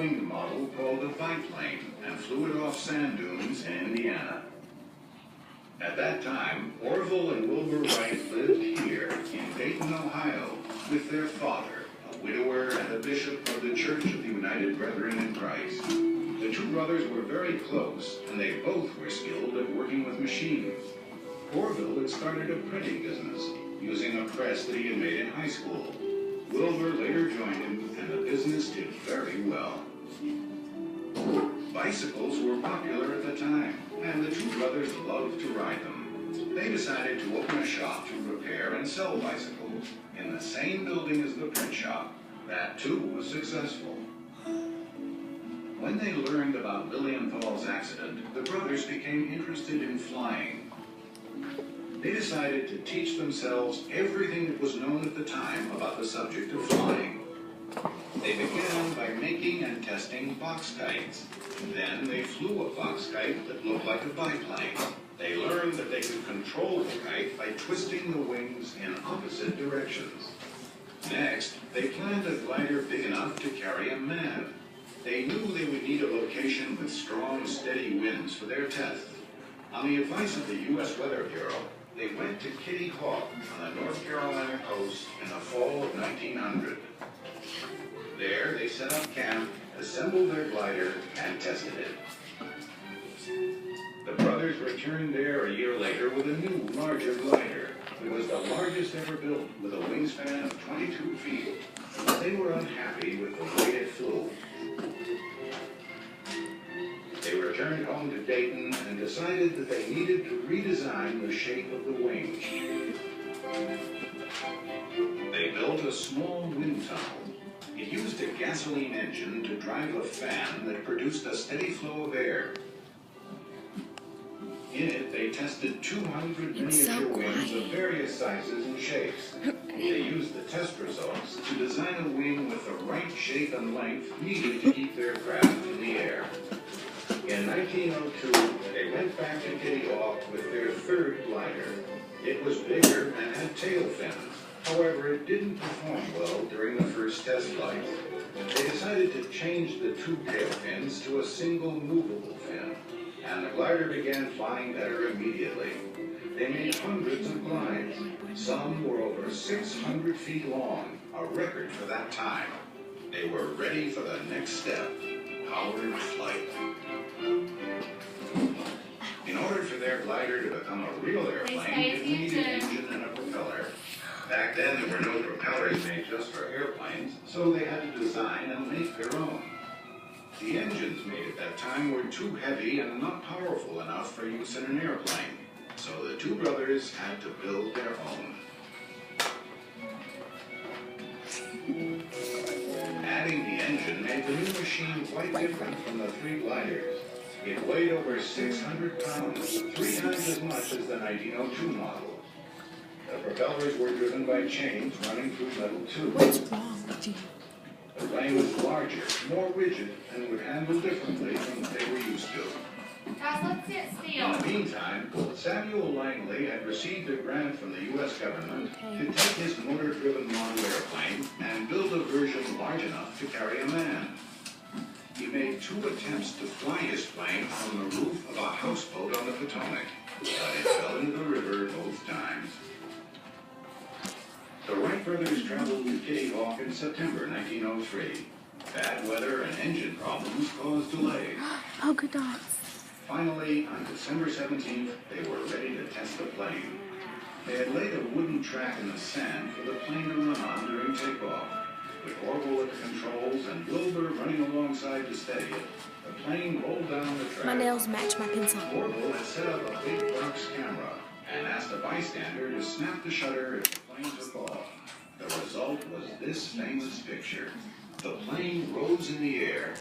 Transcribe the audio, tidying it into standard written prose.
winged model called a biplane and flew it off sand dunes in Indiana. At that time, Orville and Wilbur Wright lived here in Dayton, Ohio, with their father, a widower and a bishop of the Church of the United Brethren in Christ. The two brothers were very close, and they both were skilled at working with machines. Orville had started a printing business, using a press that he had made in high school. Wilbur later joined him, and the business did very well. Bicycles were popular at the time, and the two brothers loved to ride them. They decided to open a shop to repair and sell bicycles in the same building as the print shop. That, too, was successful. When they learned about Lilienthal's accident, the brothers became interested in flying. They decided to teach themselves everything that was known at the time about the subject of flying. They began by making and testing box kites. Then they flew a box kite that looked like a biplane. They learned that they could control the kite by twisting the wings in opposite directions. Next, they planned a glider big enough to carry a man. They knew they would need a location with strong, steady winds for their tests. On the advice of the U.S. Weather Bureau, they went to Kitty Hawk on the North Carolina coast in the fall of 1900. There, they set up camp, assembled their glider, and tested it. The brothers returned there a year later with a new, larger glider. It was the largest ever built, with a wingspan of 22 feet. They were unhappy with the way it flew. They returned home to Dayton and decided that they needed to redesign the shape of the wings. They built a small wind tunnel. It used a gasoline engine to drive a fan that produced a steady flow of air. In it, they tested 200 miniature wings of various sizes and shapes. They used the test results to design a wing with the right shape and length needed to keep their craft in the air. In 1902, they went back to Kitty Hawk with their third glider. It was bigger and had tail fins. However, it didn't perform well during the first test flight. They decided to change the two tail fins to a single movable fin, and the glider began flying better immediately. They made hundreds of glides. Some were over 600 feet long, a record for that time. They were ready for the next step, powered flight. In order for their glider to become a real airplane, it needed an engine and a propeller. Back then, there were no propellers made just for airplanes, so they had to design and make their own. The engines made at that time were too heavy and not powerful enough for use in an airplane, so the two brothers had to build their own. Adding the engine made the new machine quite different from the three gliders. It weighed over 600 pounds, 3 times as much as the 1902 model. The propellers were driven by chains running through metal tubes. What's wrong with you? The plane was larger, more rigid, and would handle differently from what they were used to. Guys, let's sit still. In the meantime, Samuel Ryleigh had received a grant from the U.S. government to take his motor-driven model airplane and build a version large enough to carry a man. He made 2 attempts to fly his plane on the roof of a houseboat on the Potomac, but it fell into the river both times. The Wright brothers traveled to Kitty Hawk in September 1903. Bad weather and engine problems caused delays. Oh, good dogs. Finally, on December 17th, they were ready to test the plane. They had laid a wooden track in the sand for the plane to run on during takeoff. With Orville at the controls and Wilbur running alongside to steady it, the plane rolled down the track. My nails match my pencil. Orville had set up a big box camera and asked a bystander to snap the shutter if the plane took off. The result was this famous picture. The plane rose in the air.